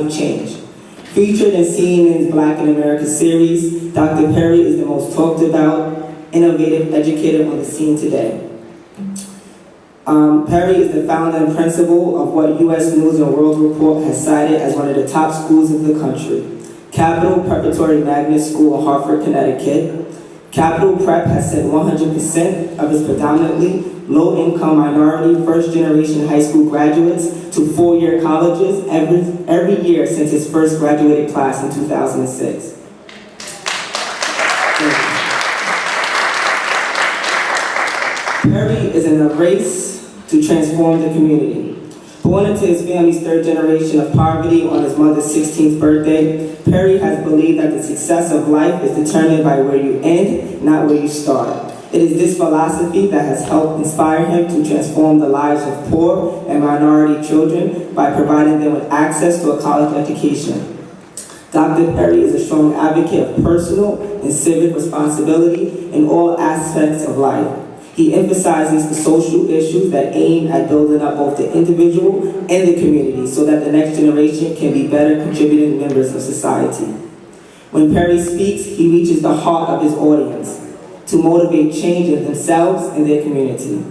positive change. Featured in CNN's Black in America series, Dr. Perry is the most talked about, innovative educator on the scene today. Perry is the founder and principal of what U.S. News and World Report has cited as one of the top schools in the country, Capital Preparatory Magnet School in Hartford, Connecticut. Capital Prep has sent 100% of its predominantly low-income minority first-generation high school graduates to four-year colleges every year since its first graduated class in 2006. Perry is in a race to transform the community. Born into his family's third generation of poverty on his mother's 16th birthday, Perry has believed that the success of life is determined by where you end, not where you start. It is this philosophy that has helped inspire him to transform the lives of poor and minority children by providing them with access to a college education. Dr. Perry is a strong advocate of personal and civic responsibility in all aspects of life. He emphasizes the social issues that aim at building up both the individual and the community so that the next generation can be better contributing members of society. When Perry speaks, he reaches the heart of his audience to motivate change in themselves and their community.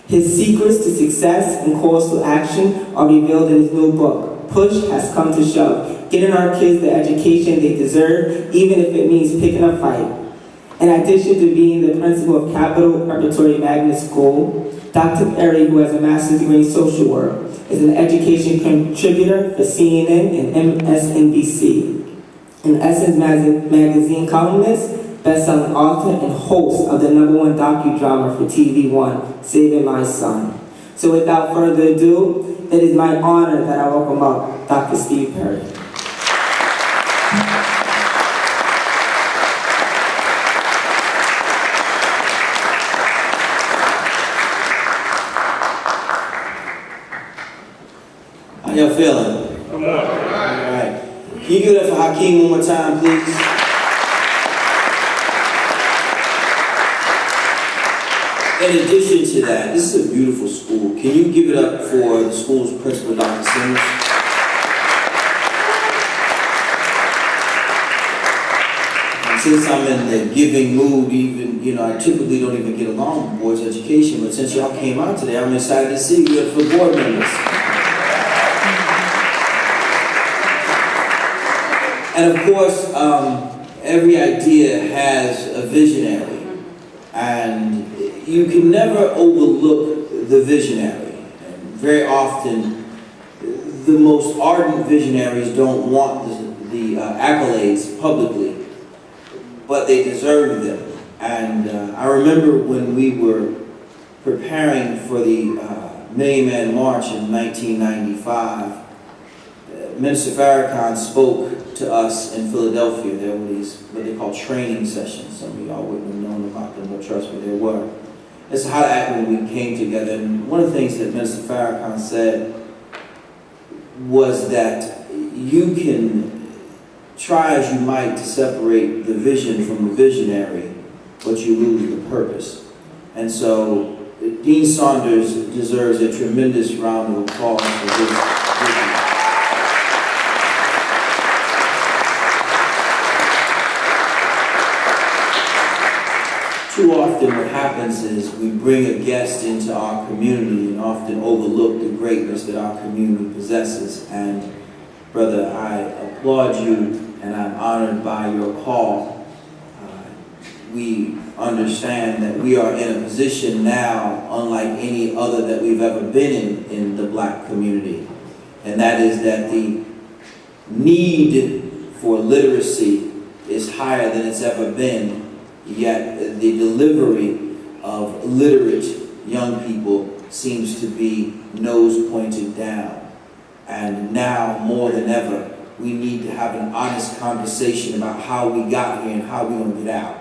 His secrets to success and calls to action are revealed in his new book, Push Has Come to Shove, getting our kids the education they deserve, even if it means picking a fight. In addition to being the principal of Capital Preparatory Magnet School, Dr. Perry, who has a master's degree in social work, is an education contributor for CNN and MSNBC, an Essence magazine columnist, best-selling author, and host of the #1 docudrama for TV One, Saving My Son. So without further ado, it is my honor that I welcome up Dr. Steve Perry. How y'all feeling? Good morning. All right. Can you give it up for Hakeem one more time, please? In addition to that, this is a beautiful school. Can you give it up for the school's principal, Dr. Simmons? And since I'm in the giving mood, even, I typically don't even get along with board's education, but since y'all came out today, I'm excited to see you for board members. And of course, every idea has a visionary, and you can never overlook the visionary. And very often, the most ardent visionaries don't want the accolades publicly, but they deserve them. And I remember when we were preparing for the Million Man March in 1995, Minister Farrakhan spoke to us in Philadelphia. There were these, what they call training sessions. Some of y'all wouldn't have known about them, but trust me, there were. It's how to act when we came together. And one of the things that Minister Farrakhan said was that you can try as you might to separate the vision from the visionary, but you lose the purpose. And so Dean Saunders deserves a tremendous round of applause for his vision. Too often what happens is we bring a guest into our community and often overlook the greatness that our community possesses. And brother, I applaud you and I'm honored by your call. We understand that we are in a position now unlike any other that we've ever been in the black community. And that is that the need for literacy is higher than it's ever been. Yet the delivery of literate young people seems to be nose pointed down. And now, more than ever, we need to have an honest conversation about how we got here and how we're going to get out.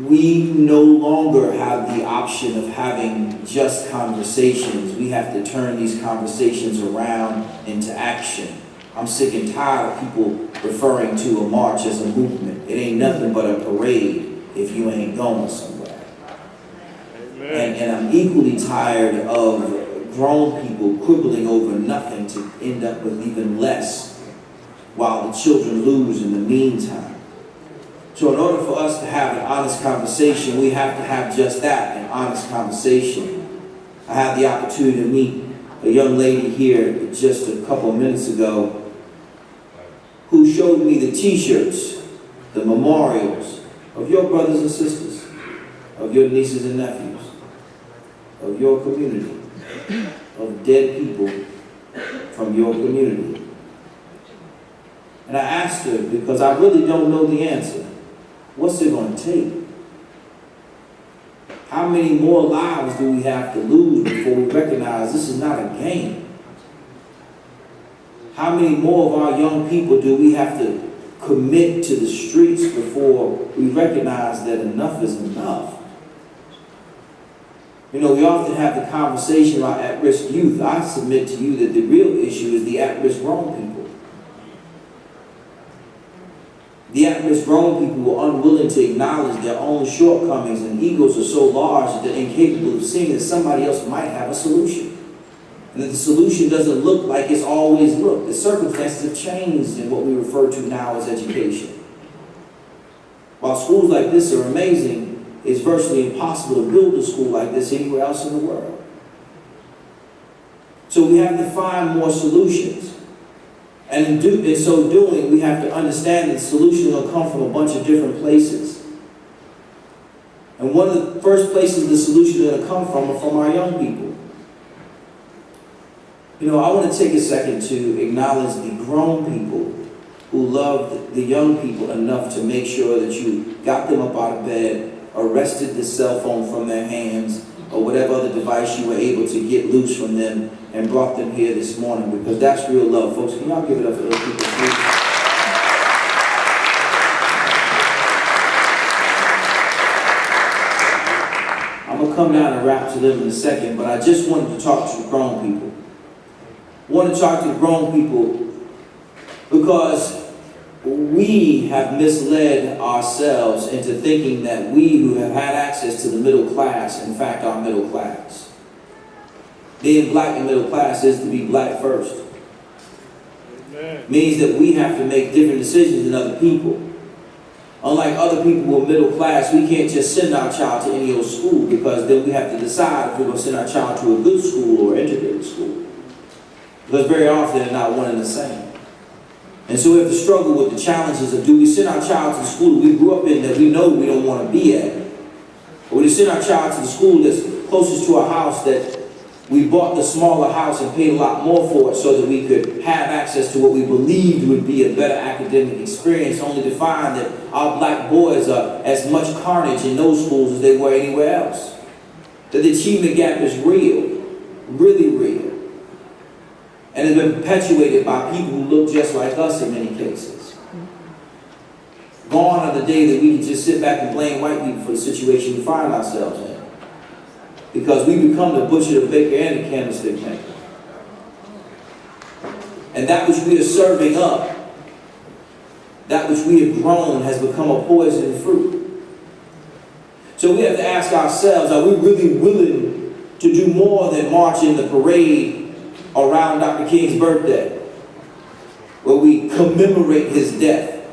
We no longer have the option of having just conversations. We have to turn these conversations around into action. I'm sick and tired of people referring to a march as a movement. It ain't nothing but a parade if you ain't going somewhere. And I'm equally tired of grown people quibbling over nothing to end up with even less while the children lose in the meantime. So in order for us to have an honest conversation, we have to have just that, an honest conversation. I had the opportunity to meet a young lady here just a couple of minutes ago who showed me the t-shirts, the memorials of your brothers and sisters, of your nieces and nephews, of your community, of dead people from your community. And I asked her, because I really don't know the answer, what's it going to take? How many more lives do we have to lose before we recognize this is not a game? How many more of our young people do we have to commit to the streets before we recognize that enough is enough? You know, we often have the conversation about at-risk youth. I submit to you that the real issue is the at-risk grown people. The at-risk grown people are unwilling to acknowledge their own shortcomings, and egos are so large that they're incapable of seeing that somebody else might have a solution. And that the solution doesn't look like it's always looked. The circumstances have changed in what we refer to now as education. While schools like this are amazing, it's virtually impossible to build a school like this anywhere else in the world. So we have to find more solutions. And in so doing, we have to understand that the solution will come from a bunch of different places. And one of the first places the solution is going to come from are from our young people. You know, I want to take a second to acknowledge the grown people who loved the young people enough to make sure that you got them up out of bed, arrested the cell phone from their hands, or whatever other device you were able to get loose from them, and brought them here this morning, because that's real love. Folks, can y'all give it up for those people, please? I'm going to come down and rap to them in a second, but I just wanted to talk to the grown people. I want to talk to the grown people because we have misled ourselves into thinking that we who have had access to the middle class, in fact, are middle class. Being black in middle class is to be black first. Amen. Means that we have to make different decisions than other people. Unlike other people who are middle class, we can't just send our child to any old school, because then we have to decide if we're going to send our child to a good school or integrated school. Because very often they're not one and the same. And so we have to struggle with the challenges of, do we send our child to the school we grew up in that we know we don't want to be at? Or do we send our child to the school that's closest to our house that we bought the smaller house and paid a lot more for it so that we could have access to what we believed would be a better academic experience, only to find that our black boys are as much carnage in those schools as they were anywhere else? That the achievement gap is real, really real. And has been perpetuated by people who look just like us in many cases. Gone are the day that we can just sit back and blame white people for the situation we find ourselves in. Because we become the butcher, the baker, and the candlestick maker. And that which we are serving up, that which we have grown, has become a poisoned fruit. So we have to ask ourselves, are we really willing to do more than march in the parade around Dr. King's birthday, where we commemorate his death?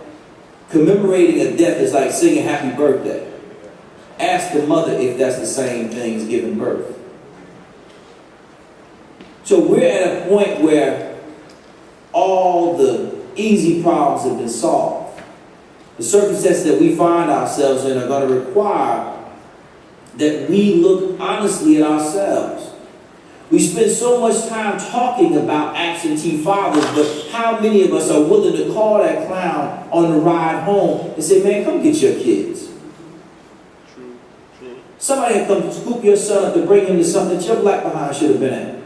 Commemorating a death is like singing happy birthday. Ask the mother if that's the same thing as giving birth. So we're at a point where all the easy problems have been solved. The circumstances that we find ourselves in are going to require that we look honestly at ourselves. We spend so much time talking about absentee fathers, but how many of us are willing to call that clown on the ride home and say, man, come get your kids? Somebody had come to scoop your son up to bring him to something that your black behind should have been at.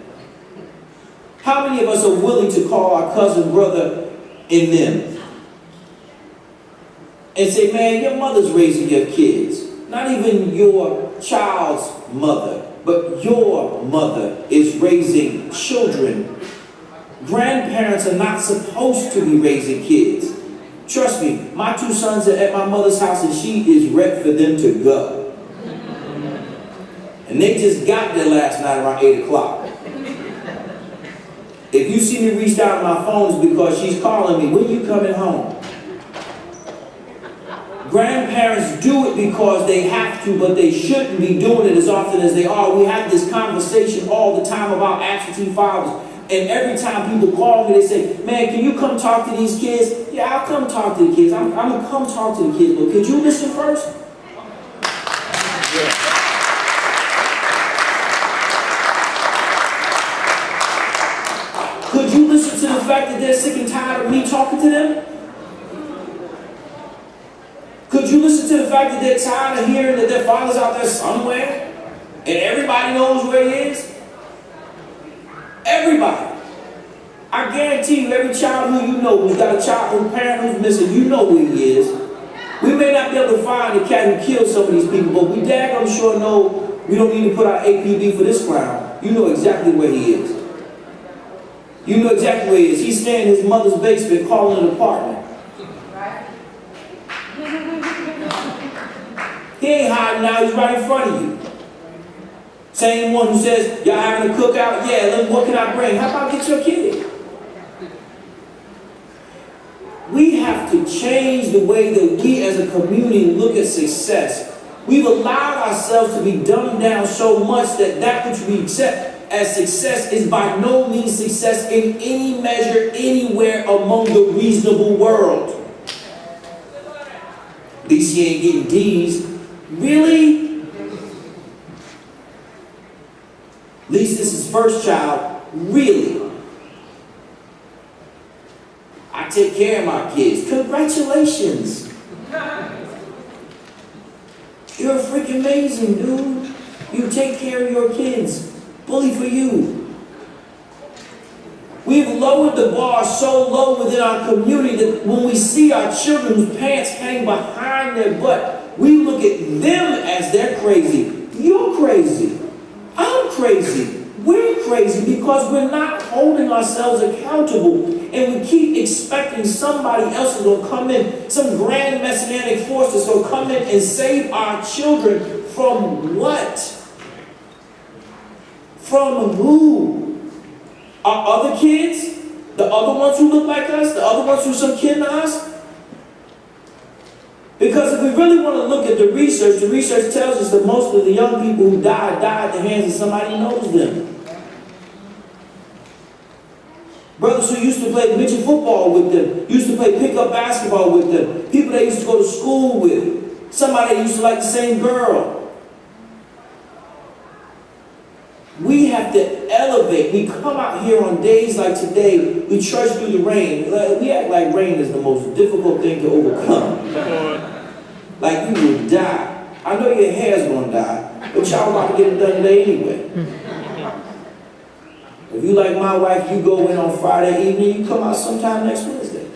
How many of us are willing to call our cousin, brother in them and say, man, your mother's raising your kids. Not even your child's mother, but your mother is raising children. Grandparents are not supposed to be raising kids. Trust me, my two sons are at my mother's house and she is ready for them to go. And they just got there last night around 8 o'clock. If you see me reach down my phone, it's because she's calling me. When are you coming home? Grandparents do it because they have to, but they shouldn't be doing it as often as they are. We have this conversation all the time about absentee fathers. And every time people call me, they say, man, can you come talk to these kids? Yeah, I'll come talk to the kids. I'm going to come talk to the kids. But could you listen first? Yeah. Could you listen to the fact that they're sick and tired of me talking to them? Could you listen to the fact that they're tired of hearing that their father's out there somewhere and everybody knows where he is? Everybody. I guarantee you, every child who you know who's got a child, a parent who's missing, you know where he is. We may not be able to find the cat who killed some of these people, but we daggone sure know we don't need to put out APB for this clown. You know exactly where he is. You know exactly where he is. He's staying in his mother's basement calling an apartment. He ain't hiding now, he's right in front of you. Same one who says, y'all having a cookout? Yeah, what can I bring? How about get your kid? We have to change the way that we as a community look at success. We've allowed ourselves to be dumbed down so much that which we accept as success is by no means success in any measure anywhere among the reasonable world. At least he ain't getting D's. Really? At least this is first child. Really? I take care of my kids. Congratulations. You're freaking amazing, dude. You take care of your kids. Bully for you. We've lowered the bar so low within our community that when we see our children whose pants hang behind their butt, we look at them as they're crazy. You're crazy. I'm crazy. We're crazy because we're not holding ourselves accountable, and we keep expecting somebody else is going to come in, some grand messianic force that's going to come in and save our children from what? From who? Our other kids? The other ones who look like us? The other ones who are some kin to us? Because if we really want to look at the research tells us that most of the young people who died at the hands of somebody who knows them. Brothers who used to play midget football with them, used to play pickup basketball with them, people they used to go to school with, somebody that used to like the same girl. We have to elevate. We come out here on days like today, we trudge through the rain. We act like rain is the most difficult thing to overcome. Like you will die. I know your hair's gonna die, but y'all about to get it done today anyway. If you like my wife, you go in on Friday evening, you come out sometime next Wednesday.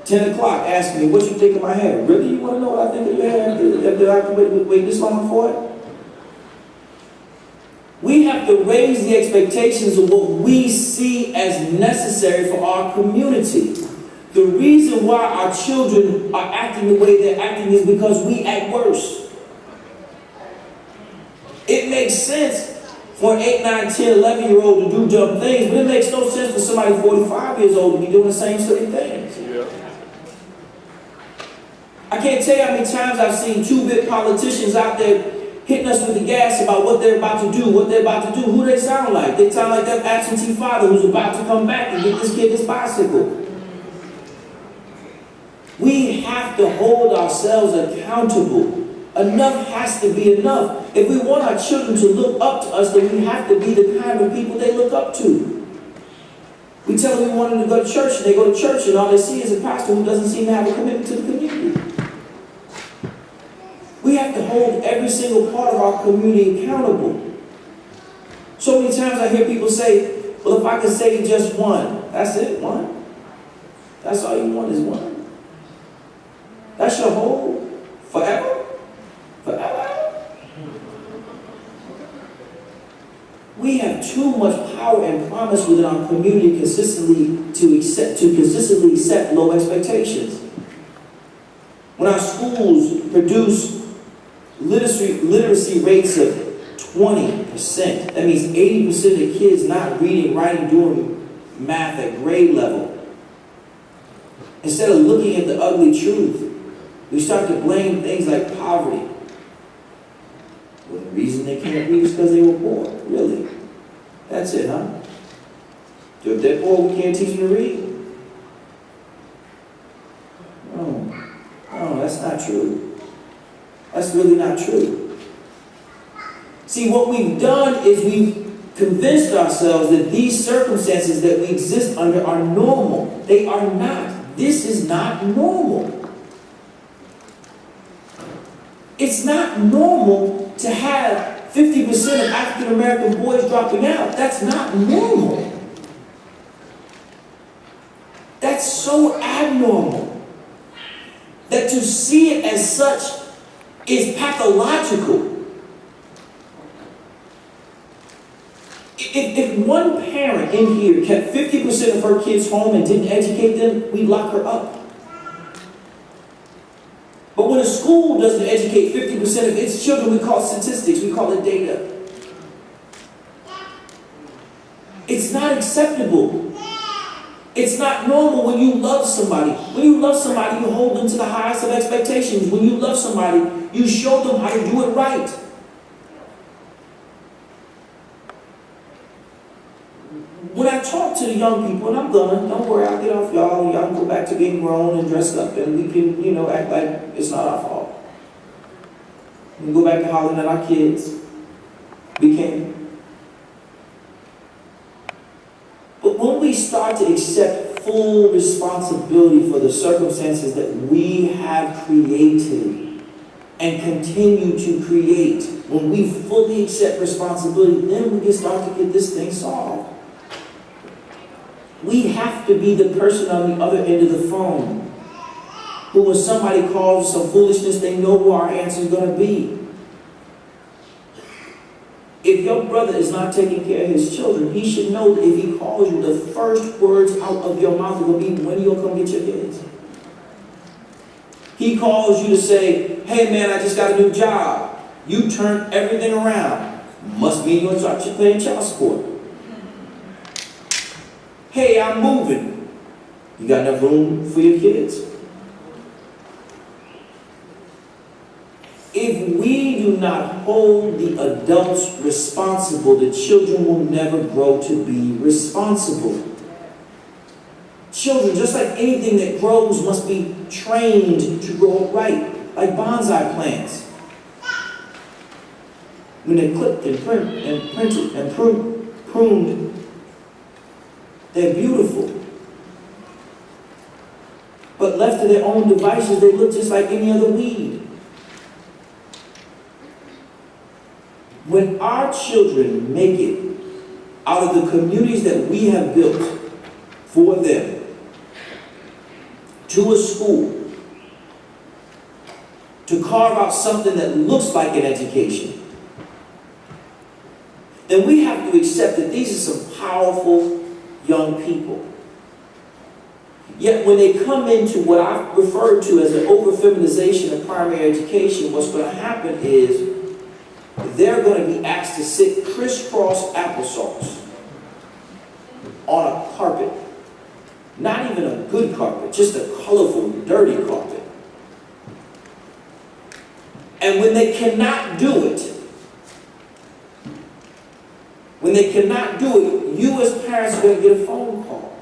10 o'clock, ask me, what you think of my hair? Really, you want to know what I think of your hair? Do I have to wait this long for it? We have to raise the expectations of what we see as necessary for our community. The reason why our children are acting the way they're acting is because we act worse. It makes sense for an 8, 9, 10, 11-year-old to do dumb things, but it makes no sense for somebody 45 years old to be doing the same silly things. Yeah. I can't tell you how many times I've seen 2-bit politicians out there hitting us with the gas about what they're about to do, who they sound like. They sound like that absentee father who's about to come back and get this kid his bicycle. We have to hold ourselves accountable. Enough has to be enough. If we want our children to look up to us, then we have to be the kind of people they look up to. We tell them we want them to go to church, and they go to church, and all they see is a pastor who doesn't seem to have a commitment to the community. We have to hold every single part of our community accountable. So many times I hear people say, well, if I could save just one, that's it, one. That's all you want is one. That's your whole forever? Forever? We have too much power and promise within our community consistently to set low expectations. When our schools produce literacy rates of 20%. That means 80% of the kids not reading, writing, doing math at grade level. Instead of looking at the ugly truth, we start to blame things like poverty. Well, the reason they can't read is because they were poor. Really? That's it, huh? So if they're poor, we can't teach them to read? No, that's not true. That's really not true. See, what we've done is we've convinced ourselves that these circumstances that we exist under are normal. They are not. This is not normal. It's not normal to have 50% of African American boys dropping out. That's not normal. That's so abnormal that to see it as such is pathological. If one parent in here kept 50% of her kids home and didn't educate them, we'd lock her up. But when a school doesn't educate 50% of its children, we call it statistics, we call it data. It's not acceptable. It's not normal when you love somebody. When you love somebody, you hold them to the highest of expectations. When you love somebody, you show them how to do it right. When I talk to the young people, and I'm gonna, don't worry, I'll get off y'all, and y'all can go back to being grown and dressed up, and we can, act like it's not our fault. We can go back to hollering at our kids. We can. But when we start to accept full responsibility for the circumstances that we have created and continue to create, when we fully accept responsibility, then we can start to get this thing solved. We have to be the person on the other end of the phone who, when somebody calls some foolishness, they know what our answer is going to be. If your brother is not taking care of his children, he should know that if he calls you, the first words out of your mouth will be, when you'll come get your kids. He calls you to say, hey man, I just got a new job. You turned everything around. Must mean you're going to start paying child support. Hey, I'm moving. You got enough room for your kids? If we do not hold the adults responsible, the children will never grow to be responsible. Children, just like anything that grows, must be trained to grow right, like bonsai plants. When they're clipped and printed and pruned, they're beautiful. But left to their own devices, they look just like any other weed. When our children make it out of the communities that we have built for them, to a school, to carve out something that looks like an education, then we have to accept that these are some powerful young people. Yet when they come into what I've referred to as an over-feminization of primary education, what's going to happen is they're going to be asked to sit crisscross applesauce on a carpet. Not even a good carpet, just a colorful, dirty carpet. And when they cannot do it, you as parents are going to get a phone call.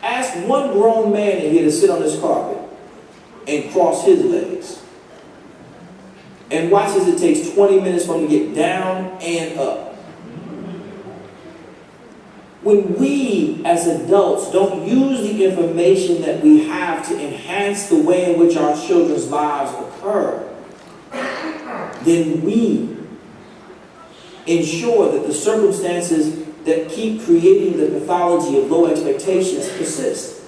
Ask one grown man in here to sit on this carpet and cross his legs. And watch as it takes 20 minutes for him to get down and up. When we as adults don't use the information that we have to enhance the way in which our children's lives occur, then we ensure that the circumstances that keep creating the pathology of low expectations persist.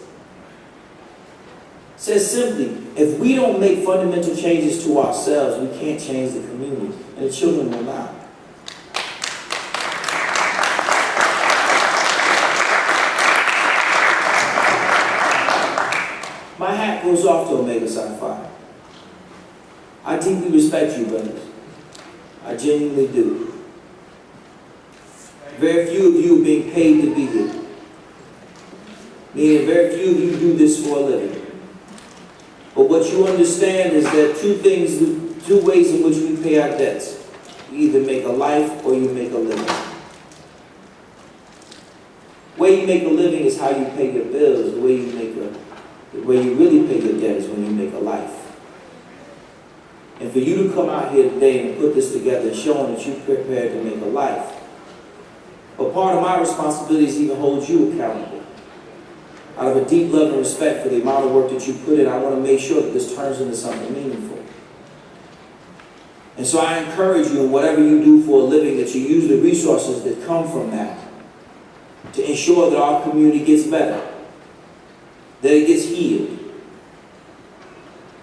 Says simply, if we don't make fundamental changes to ourselves, we can't change the community, and the children will not. My hat goes off to Omega Psi Phi. I deeply respect you, brothers. I genuinely do. Very few of you are being paid to be here. Meaning very few of you do this for a living. But what you understand is that two ways in which we pay our debts. You either make a life or you make a living. The way you make a living is how you pay your bills. The way you really pay your debt is when you make a life. And for you to come out here today and put this together, showing that you're prepared to make a life. But part of my responsibility is even hold you accountable. Out of a deep love and respect for the amount of work that you put in, I want to make sure that this turns into something meaningful. And so I encourage you in whatever you do for a living that you use the resources that come from that to ensure that our community gets better, that it gets healed.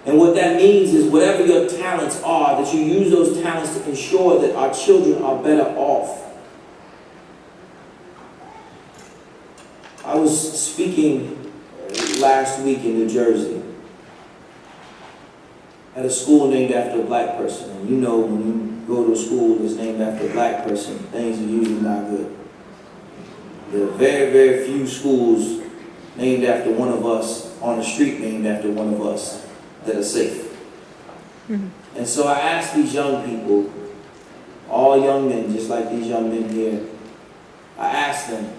And what that means is whatever your talents are, that you use those talents to ensure that our children are better off. I was speaking last week in New Jersey at a school named after a black person. And you know, when you go to a school that's named after a black person, things are usually not good. There are very, very few schools named after one of us, on the street named after one of us, that are safe. Mm-hmm. And so I asked these young people, all young men, just like these young men here, I asked them,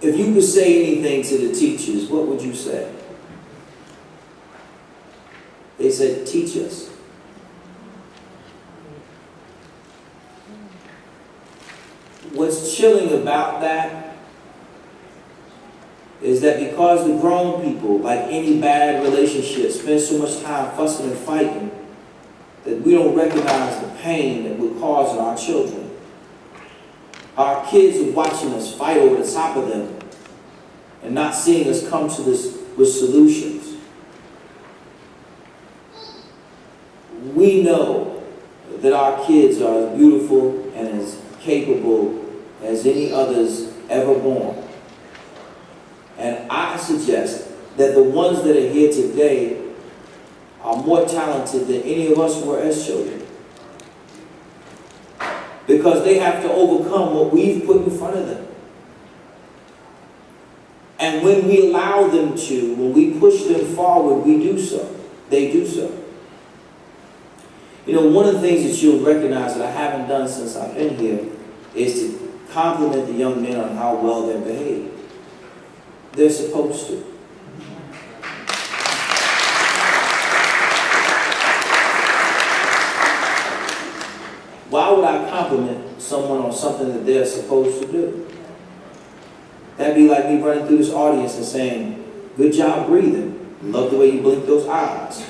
if you could say anything to the teachers, what would you say? They said, teach us. What's chilling about that is that because the grown people, like any bad relationship, spend so much time fussing and fighting that we don't recognize the pain that we're causing our children. Our kids are watching us fight over the top of them and not seeing us come to this with solutions. We know that our kids are as beautiful and as capable as any others ever born. And I suggest that the ones that are here today are more talented than any of us were as children. Because they have to overcome what we've put in front of them. And when we allow them to, when we push them forward, we do so. They do so. You know, one of the things that you'll recognize that I haven't done since I've been here is to compliment the young men on how well they're behaved. They're supposed to. Why would I compliment someone on something that they're supposed to do? That'd be like me running through this audience and saying, good job breathing. Love the way you blink those eyes.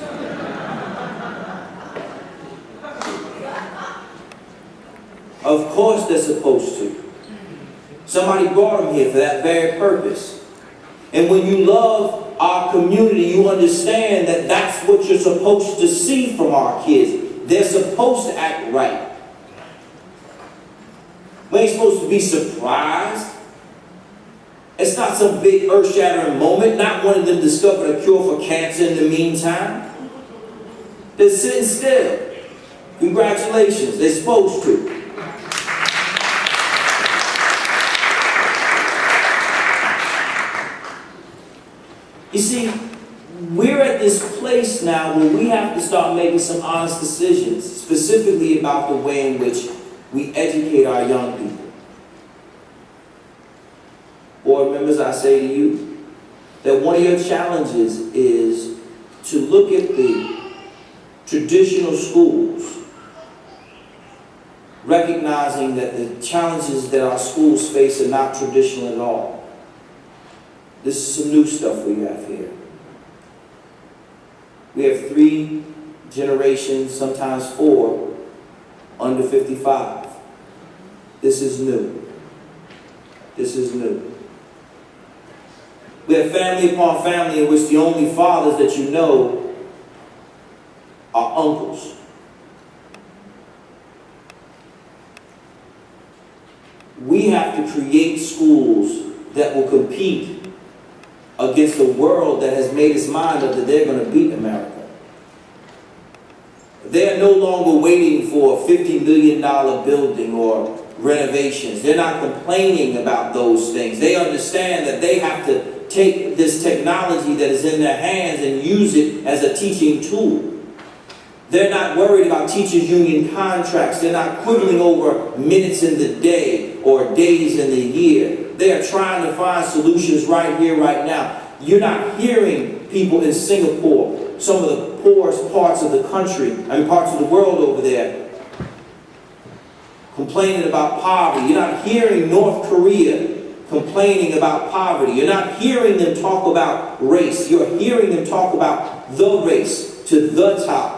Of course they're supposed to. Somebody brought them here for that very purpose. And when you love our community, you understand that that's what you're supposed to see from our kids. They're supposed to act right. We ain't supposed to be surprised. It's not some big earth-shattering moment. Not one of them discovered a cure for cancer in the meantime. They're sitting still. Congratulations. They're supposed to. You see, we're at this place now where we have to start making some honest decisions, specifically about the way in which we educate our young people. Board members, I say to you that one of your challenges is to look at the traditional schools, recognizing that the challenges that our schools face are not traditional at all. This is some new stuff we have here. We have 3 generations, sometimes 4, under 55. This is new. This is new. We have family upon family in which the only fathers that you know are uncles. We have to create schools that will compete against a world that has made its mind up that they're going to beat America. They are no longer waiting for a $50 million building or renovations. They're not complaining about those things. They understand that they have to take this technology that is in their hands and use it as a teaching tool. They're not worried about teachers' union contracts. They're not quibbling over minutes in the day or days in the year. They are trying to find solutions right here, right now. You're not hearing people in Singapore, some of the poorest parts of the country, parts of the world over there, complaining about poverty. You're not hearing North Korea complaining about poverty. You're not hearing them talk about race. You're hearing them talk about the race to the top.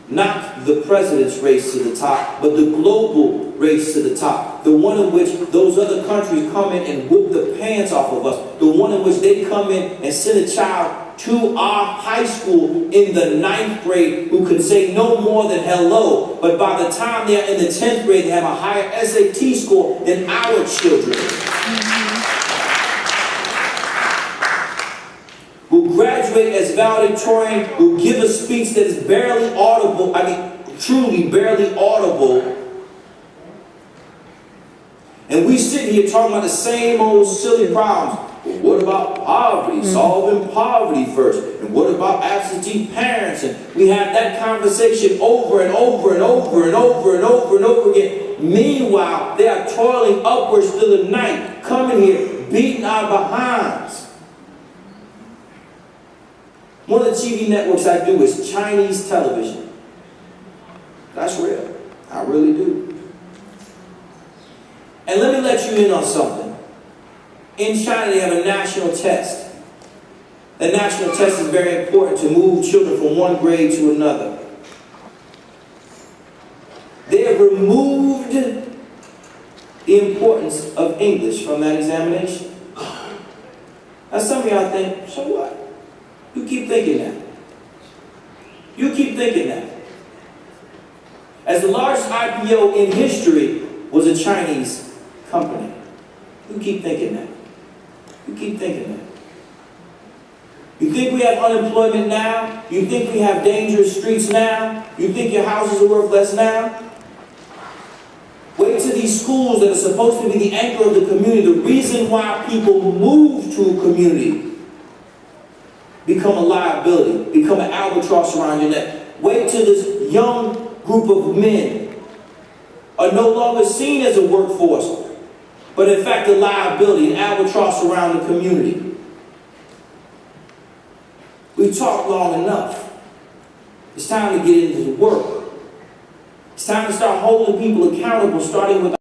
Not the president's race to the top, but the global race to the top. The one in which those other countries come in and whoop the pants off of us. The one in which they come in and send a child to our high school in the 9th grade who can say no more than hello. But by the time they're in the 10th grade, they have a higher SAT score than our children. Who graduate as valedictorian, who give a speech that is barely audible, truly barely audible. And we sit here talking about the same old silly problems. Well, what about poverty? Solving poverty first. And what about absentee parents? And we have that conversation over and over and over and over and over and over again. Meanwhile, they are toiling upwards through the night, coming here, beating our behinds. One of the TV networks I do is Chinese television. That's real. I really do. And let me let you in on something. In China, they have a national test. The national test is very important to move children from one grade to another. They have removed the importance of English from that examination. Now some of y'all think, so what? You keep thinking that. You keep thinking that. As the largest IPO in history was a Chinese company. You keep thinking that. You keep thinking that. You think we have unemployment now? You think we have dangerous streets now? You think your houses are worth less now? Wait till these schools that are supposed to be the anchor of the community, the reason why people move to a community, become a liability, become an albatross around your neck. Wait till this young group of men are no longer seen as a workforce, but in fact a liability, an albatross around the community. We talked long enough. It's time to get into the work. It's time to start holding people accountable, starting with